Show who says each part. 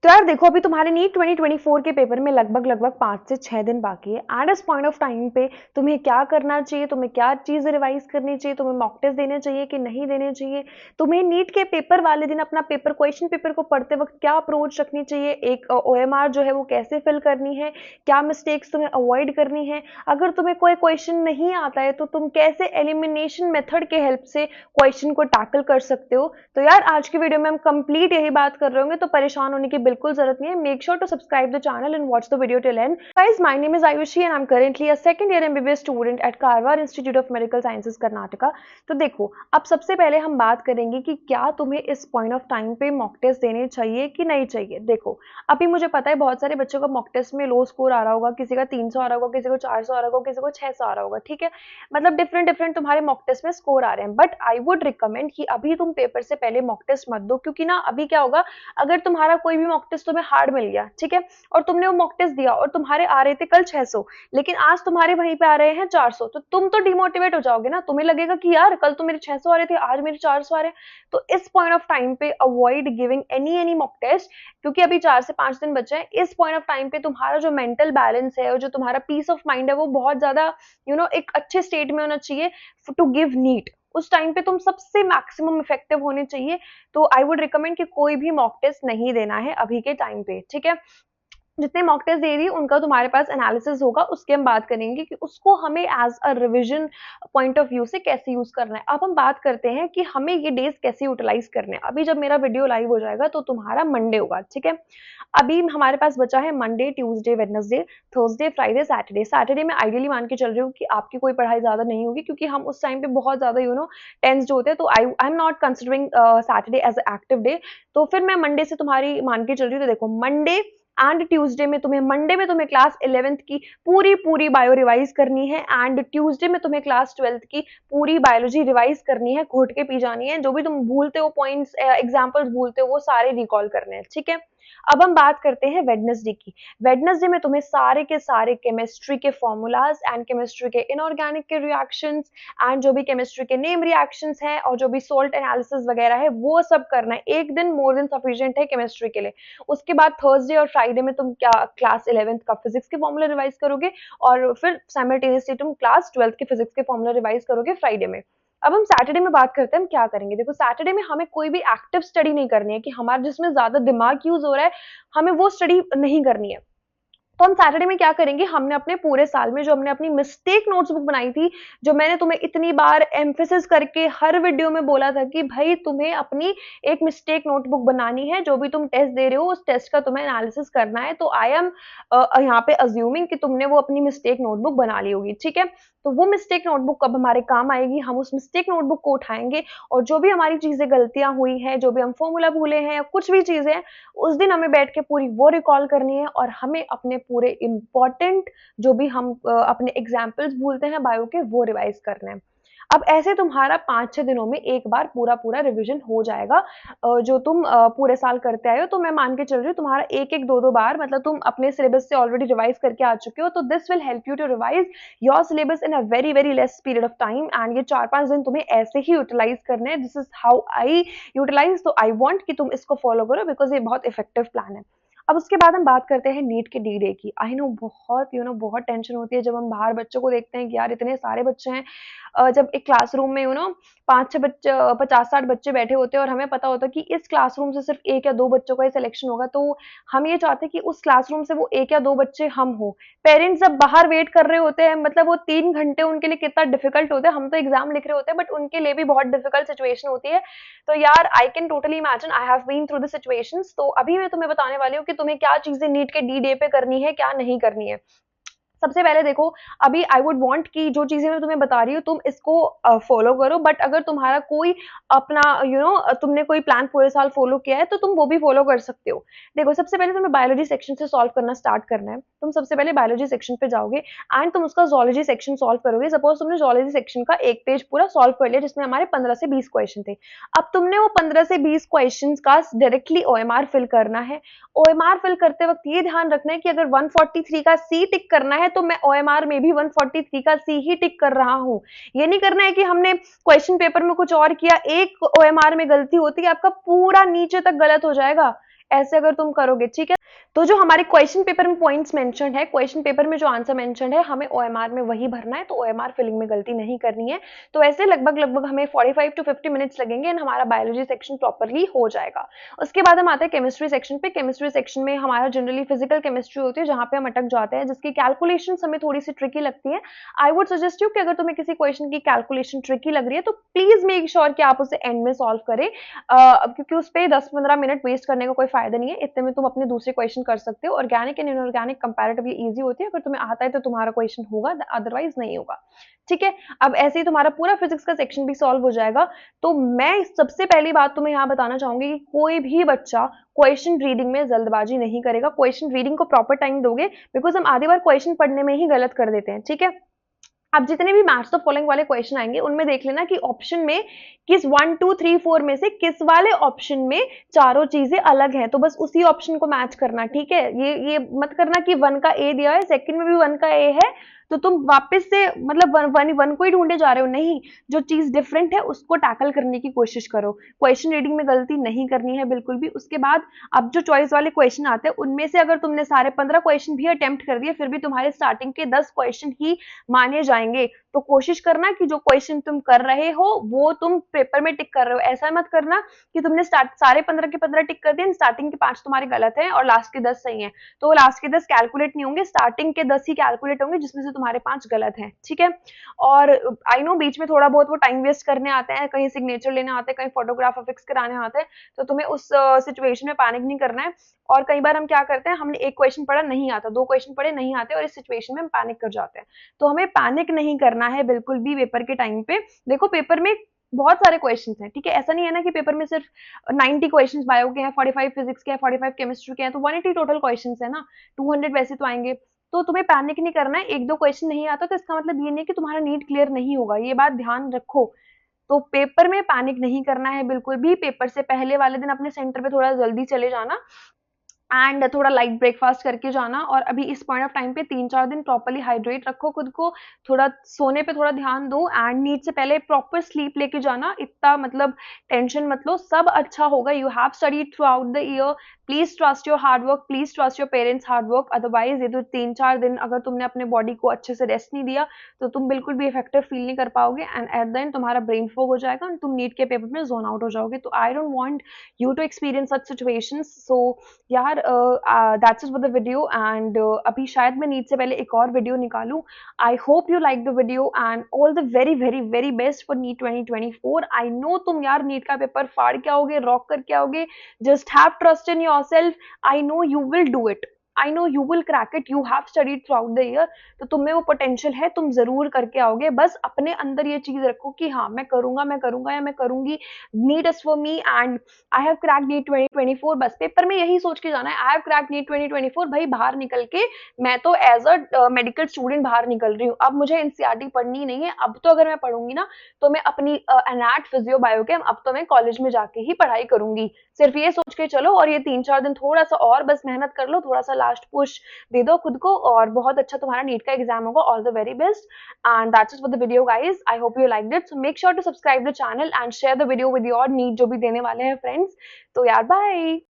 Speaker 1: तो यार देखो, अभी तुम्हारे नीट 2024 के पेपर में लगभग 5 से 6 दिन बाकी है। एट इस पॉइंट ऑफ टाइम पे तुम्हें क्या करना चाहिए, तुम्हें क्या चीज़ रिवाइज करनी चाहिए, तुम्हें मॉक टेस्ट देने चाहिए कि नहीं देने चाहिए, तुम्हें नीट के पेपर वाले दिन अपना पेपर क्वेश्चन पेपर को पढ़ते वक्त क्या अप्रोच रखनी चाहिए, एक ओएमआर जो है वो कैसे फिल करनी है, क्या मिस्टेक्स तुम्हें अवॉइड करनी है, अगर तुम्हें कोई क्वेश्चन नहीं आता है तो तुम कैसे एलिमिनेशन मेथड के हेल्प से क्वेश्चन को टैकल कर सकते हो। तो यार आज की वीडियो में हम कंप्लीट यही बात कर रहे होंगे, तो परेशान होने की बिल्कुल जरूरत नहीं है। Make sure to subscribe the channel and watch the video till end. Guys, my name is Ayushi and I am currently a second year MBBS student at Karwar institute of medical sciences Karnataka. तो देखो, अब सबसे पहले हम बात करेंगे कि क्या तुम्हें इस पॉइंट ऑफ टाइम पे मॉक टेस्ट देने चाहिए कि नहीं चाहिए। देखो, अभी मुझे पता है बहुत सारे बच्चों का मॉक टेस्ट में लो स्कोर आ रहा होगा, किसी का 300 आ रहा होगा, किसी को 400 आ रहा होगा, किसी को 600 आ रहा होगा, ठीक है। मतलब डिफरेंट डिफरेंट तुम्हारे मॉक टेस्ट में स्कोर आ रहे हैं, बट आई वुड रिकमेंड कि अभी तुम पेपर से पहले मॉक टेस्ट मत दो, क्योंकि ना अभी क्या होगा, अगर तुम्हारा कोई भी मॉक टेस्ट तुम्हें हार्ड मिल गया, ठीक है, और तुमने वो मॉक टेस्ट दिया और तुम्हारे आ रहे थे कल 600, लेकिन आज तुम्हारे वहीं पे आ रहे हैं 400, तो तुम तो डिमोटिवेट हो जाओगे ना। तुम्हें लगेगा कि यार कल तो मेरे 600 आ रहे थे, आज मेरे 400 आ रहे हैं। तो इस पॉइंट ऑफ टाइम पे avoid giving any mock test, क्योंकि अभी 4 से 5 दिन बचे हैं। इस पॉइंट ऑफ टाइम पे तुम्हारा जो मेंटल बैलेंस है और जो तुम्हारा पीस ऑफ माइंड है वो बहुत ज्यादा एक अच्छे स्टेट में होना चाहिए टू गिव नीट। उस टाइम पे तुम सबसे मैक्सिमम इफेक्टिव होने चाहिए। तो आई वुड रिकमेंड कि कोई भी मॉक टेस्ट नहीं देना है अभी के टाइम पे, ठीक है। जितने मॉक टेस्ट दे रही उनका तुम्हारे पास एनालिसिस होगा, उसके हम बात करेंगे कि उसको हमें as a revision point of view से कैसे यूज करना है। अब हम बात करते हैं कि हमें ये डेज कैसे यूटिलाइज करने हैं। अभी जब मेरा वीडियो लाइव हो जाएगा तो तुम्हारा मंडे होगा, ठीक है। अभी हमारे पास बचा है Monday, Tuesday, Wednesday, Thursday, Friday, Saturday. Saturday में आइडियली मान के चल रही हूँ कि आपकी कोई पढ़ाई ज्यादा नहीं होगी, क्योंकि हम उस टाइम पे बहुत ज्यादा टेंस्ड होते हैं। तो I am not considering Saturday as active day. तो फिर मैं मंडे से तुम्हारी मान के चल रही हूँ। तो देखो, मंडे एंड ट्यूसडे में तुम्हें, मंडे में तुम्हें क्लास 11th की पूरी पूरी बायो रिवाइज करनी है, एंड ट्यूसडे में तुम्हें क्लास 12th की पूरी बायोलॉजी रिवाइज करनी है, घोट के पी जानी है। जो भी तुम भूलते हो पॉइंट्स, एग्जांपल्स भूलते हो, वो सारे रिकॉल करने हैं, ठीक है। अब हम बात करते हैं वेडनेसडे की। वेडनेसडे में तुम्हें सारे के सारे केमिस्ट्री के फॉर्मूलाज एंड केमिस्ट्री के इनऑर्गेनिक के रिएक्शंस एंड जो भी केमिस्ट्री के नेम रिएक्शंस हैं और जो भी सोल्ट एनालिसिस वगैरह है वो सब करना है। एक दिन मोर देन सफिशिएंट है केमिस्ट्री के लिए। उसके बाद थर्सडे और फ्राइडे में तुम क्या क्लास 11th का फिजिक्स के फॉर्मूला रिवाइज करोगे, और फिर साइमल्टेनियसली तुम क्लास 12th के फिजिक्स के फॉर्मूला रिवाइज करोगे फ्राइडे में। अब हम सैटरडे में बात करते हैं हम क्या करेंगे। देखो, सैटरडे में हमें कोई भी एक्टिव स्टडी नहीं करनी है कि हमारा जिसमें ज्यादा दिमाग यूज हो रहा है, हमें वो स्टडी नहीं करनी है। तो हम सैटरडे में क्या करेंगे, हमने अपने पूरे साल में जो हमने अपनी मिस्टेक नोट्सबुक बनाई थी, जो मैंने तुम्हें इतनी बार एम्फेसिस करके हर वीडियो में बोला था कि भाई तुम्हें अपनी एक मिस्टेक नोटबुक बनानी है, जो भी तुम टेस्ट दे रहे हो उस टेस्ट का तुम्हें एनालिसिस करना है। तो आई एम यहाँ पे अज्यूमिंग कि तुमने वो अपनी मिस्टेक नोटबुक बना ली होगी, ठीक है। तो वो मिस्टेक नोटबुक कब हमारे काम आएगी, हम उस मिस्टेक नोटबुक को उठाएंगे और जो भी हमारी चीजें गलतियां हुई हैं, जो भी हम फॉर्मूला भूले हैं या कुछ भी चीजें हैं, उस दिन हमें बैठ के पूरी वो रिकॉल करनी है और हमें अपने पूरे इंपॉर्टेंट जो भी हम अपने एग्जाम्पल्स भूलते हैं बायो के, वो रिवाइज करने हैं। अब ऐसे तुम्हारा 5-6 दिनों में एक बार पूरा पूरा रिवीजन हो जाएगा, जो तुम पूरे साल करते आए हो। तो मैं मान के चल रही हूँ तुम्हारा एक एक दो दो बार, मतलब तुम अपने सिलेबस से ऑलरेडी रिवाइज करके आ चुके हो। तो this will help you to revise your syllabus in a very very less period of time, and ये 4-5 दिन तुम्हें ऐसे ही यूटिलाइज करने हैं। This is how I utilise. तो आई वॉन्ट कि तुम इसको फॉलो करो, बिकॉज ये बहुत इफेक्टिव प्लान है। अब उसके बाद हम बात करते हैं नीट के डी डे की। आई नो बहुत बहुत टेंशन होती है जब हम बाहर बच्चों को देखते हैं कि यार इतने सारे बच्चे हैं। जब एक क्लासरूम में 5-6 बच्चे, 50-60 बच्चे बैठे होते हैं और हमें पता होता है कि इस क्लासरूम से सिर्फ 1 या 2 बच्चों का ही सिलेक्शन होगा, तो हम ये चाहते हैं कि उस क्लासरूम से वो 1 या 2 बच्चे हम हो। पेरेंट्स जब बाहर वेट कर रहे होते हैं, मतलब वो 3 घंटे उनके लिए कितना डिफिकल्ट होता है। हम तो एग्जाम लिख रहे होते हैं, बट उनके लिए भी बहुत डिफिकल्ट सिचुएशन होती है। तो यार I can totally imagine, I have been through the situations. तो अभी मैं तुम्हें बताने वाली हूँ कि तुम्हें क्या चीजें नीट के डी डे पे करनी है, क्या नहीं करनी है। सबसे पहले देखो, अभी आई वुड वांट कि जो चीजें मैं तुम्हें बता रही हूँ तुम इसको फॉलो करो, बट अगर तुम्हारा कोई अपना तुमने कोई प्लान पूरे साल फॉलो किया है तो तुम वो भी फॉलो कर सकते हो। देखो, सबसे पहले तुम्हें बायोलॉजी सेक्शन से सॉल्व करना स्टार्ट करना है। तुम सबसे पहले बायोलॉजी सेक्शन पे जाओगे एंड तुम उसका जोलॉजी सेक्शन सॉल्व करोगे। सपोज तुमने जोलॉजी सेक्शन का एक पेज पूरा सॉल्व कर लिया, जिसमें हमारे 15 से 20 क्वेश्चन थे। अब तुमने वो 15 से 20 क्वेश्चन का डायरेक्टली ओएमआर फिल करना है। ओएमआर फिल करते वक्त ये ध्यान रखना है कि अगर 143 का सी टिक करना है तो मैं ओएमआर में भी 143 का सी ही टिक कर रहा हूं। ये नहीं करना है कि हमने क्वेश्चन पेपर में कुछ और किया, एक ओएमआर में गलती होती है, आपका पूरा नीचे तक गलत हो जाएगा। ऐसे अगर तुम करोगे, ठीक है। तो जो हमारे क्वेश्चन पेपर में पॉइंट्स मेंशन है, क्वेश्चन पेपर में जो आंसर मेंशन है, हमें ओएमआर में वही भरना है, तो ओएमआर फिलिंग में गलती नहीं करनी है। तो ऐसे लगभग लगभग हमें 45 टू 50 मिनट्स लगेंगे एंड हमारा बायोलॉजी सेक्शन प्रॉपरली हो जाएगा। उसके बाद हम आते हैं केमिस्ट्री सेक्शन पे। केमिस्ट्री सेक्शन में हमारा जनरली फिजिकल केमिस्ट्री होती है, जहाँ पे हम अटक जाते हैं, जिसकी कैलकुलेशन हमें थोड़ी सी ट्रिकी लगती है। आई वुड सजेस्ट यू कि अगर तुम्हें किसी क्वेश्चन की कैलकुलेशन ट्रिकी लग रही है तो प्लीज मेक श्योर कि आप उसे एंड में सॉल्व करें, क्योंकि उस पर 10-15 मिनट वेस्ट करने का कोई फायदा नहीं है। इतने में तुम अपने दूसरे क्वेश्चन कर सकते हो। Organic and inorganic comparatively easy होती है, अगर तुम्हें आता है तो तुम्हारा क्वेश्चन होगा, अदरवाइज नहीं होगा, ठीक है। अब ऐसे ही तुम्हारा पूरा फिजिक्स का सेक्शन भी सॉल्व हो जाएगा। तो मैं सबसे पहली बात तुम्हें यहाँ बताना चाहूंगी कि कोई भी बच्चा क्वेश्चन रीडिंग में जल्दबाजी नहीं करेगा। क्वेश्चन रीडिंग को प्रॉपर टाइम दोगे, बिकॉज हम आधी बार क्वेश्चन पढ़ने में ही गलत कर देते हैं, ठीक है। अब जितने भी मैच द फॉलोइंग वाले क्वेश्चन आएंगे, उनमें देख लेना कि ऑप्शन में किस 1 2 3 4 में से किस वाले ऑप्शन में चारों चीजें अलग हैं, तो बस उसी ऑप्शन को मैच करना, ठीक है। ये मत करना कि 1 का ए दिया है, सेकंड में भी 1 का ए है, तो तुम वापस से मतलब वन को ही ढूंढे जा रहे हो। नहीं, जो चीज डिफरेंट है उसको टैकल करने की कोशिश करो। क्वेश्चन रीडिंग में गलती नहीं करनी है बिल्कुल भी। उसके बाद अब जो चॉइस वाले क्वेश्चन आते हैं, उनमें से अगर तुमने सारे 15 क्वेश्चन भी अटेम्प्ट कर दिए, फिर भी तुम्हारे स्टार्टिंग के 10 क्वेश्चन ही माने जाएंगे। तो कोशिश करना कि जो क्वेश्चन तुम कर रहे हो वो तुम पेपर में टिक कर रहे हो। ऐसा मत करना कि तुमने सारे 15 के 15 टिक कर दिए, स्टार्टिंग के 5 तुम्हारे गलत हैं और लास्ट के 10 सही हैं, तो लास्ट के 10 कैलकुलेट नहीं होंगे, स्टार्टिंग के 10 ही कैलकुलेट होंगे, जिसमें से तुम्हारे 5 गलत हैं, ठीक है। और आई नो बीच में थोड़ा बहुत वो टाइम वेस्ट करने आते हैं, कहीं सिग्नेचर लेने आते हैं, कहीं फोटोग्राफ फिक्स कराने आते हैं, तो तुम्हें उस सिचुएशन में पैनिक नहीं करना है। और कई बार हम क्या करते हैं, हमने एक क्वेश्चन पढ़ा नहीं आता, 2 क्वेश्चन पढ़े नहीं आते, और इस सिचुएशन में हम पैनिक कर जाते हैं। तो हमें पैनिक नहीं करना है बिल्कुल भी पेपर के टाइम पे। देखो पेपर में बहुत सारे क्वेश्चंस हैं, ठीक है। ऐसा नहीं है ना कि पेपर में सिर्फ 90 क्वेश्चंस बायो के हैं, 45 फिजिक्स के हैं, 45 केमिस्ट्री के हैं, तो 180 टोटल क्वेश्चंस है ना, 200 वैसे तो आएंगे। तो तुम्हें पैनिक नहीं करना है। 1-2 क्वेश्चन नहीं आता तो इसका मतलब ये नहीं है कि तुम्हारा नीट क्लियर नहीं होगा, ये बात ध्यान रखो। तो पेपर में पैनिक नहीं करना है बिल्कुल भी। पेपर से पहले वाले दिन अपने सेंटर पे थोड़ा जल्दी चले जाना एंड थोड़ा लाइट ब्रेकफास्ट करके जाना। और अभी इस पॉइंट ऑफ टाइम पे 3-4 दिन प्रॉपर्ली हाइड्रेट रखो खुद को, थोड़ा सोने पे थोड़ा ध्यान दो एंड नींद से पहले प्रॉपर स्लीप लेके जाना। इतना मतलब टेंशन मत लो, सब अच्छा होगा। You have studied through out the year, please trust your hard work, please trust your parents hard work. Otherwise ये तो 3-4 दिन अगर तुमने अपने बॉडी को अच्छे से रेस्ट नहीं दिया तो तुम बिल्कुल भी इफेक्टिव फील नहीं कर पाओगे एंड एट द एंड तुम्हारा ब्रेन फॉग हो जाएगा और तुम नीट के पेपर में जोन आउट हो जाओगे। तो I don't want you to experience such situations. So यार that's it for the video and अभी शायद मैं नीट से पहले एक और वीडियो निकालूं। I hope you like the video and all the very very very best for NEET 2024। I know तुम यार नीट का पेपर फाड़ के आओगे, रॉक करके आओगे। Just have trust in your self. I know you will do it, I know you will crack it, you have studied through out the year. तो तुम में वो पोटेंशियल है, तुम जरूर करके आओगे। बस अपने अंदर ये चीज रखो कि हाँ मैं करूंगा या मैं करूंगी। NEET is for me and I have crack NEET 2024। बस पेपर में यही सोच के जाना है, आई हैव क्रैक नीट 2024। भाई बाहर निकल के मैं तो एज अ मेडिकल स्टूडेंट बाहर निकल रही हूँ। अब मुझे एनसीईआरटी पढ़नी नहीं है। अब तो अगर मैं पढ़ूंगी ना तो मैं अपनी एनएट फिजियो बायोकेम अब तो मैं कॉलेज में जाके ही पढ़ाई करूंगी। सिर्फ ये सोच के चलो और ये 3-4 दिन थोड़ा सा और बस मेहनत कर लो, थोड़ा सा लास्ट पुश दे दो खुद को और बहुत अच्छा तुम्हारा नीट का एग्जाम होगा। All the very best and that's it for the video guys. I hope you liked it. So make sure to subscribe the channel and share the video with your NEET जो भी देने वाले हैं friends. तो यार bye.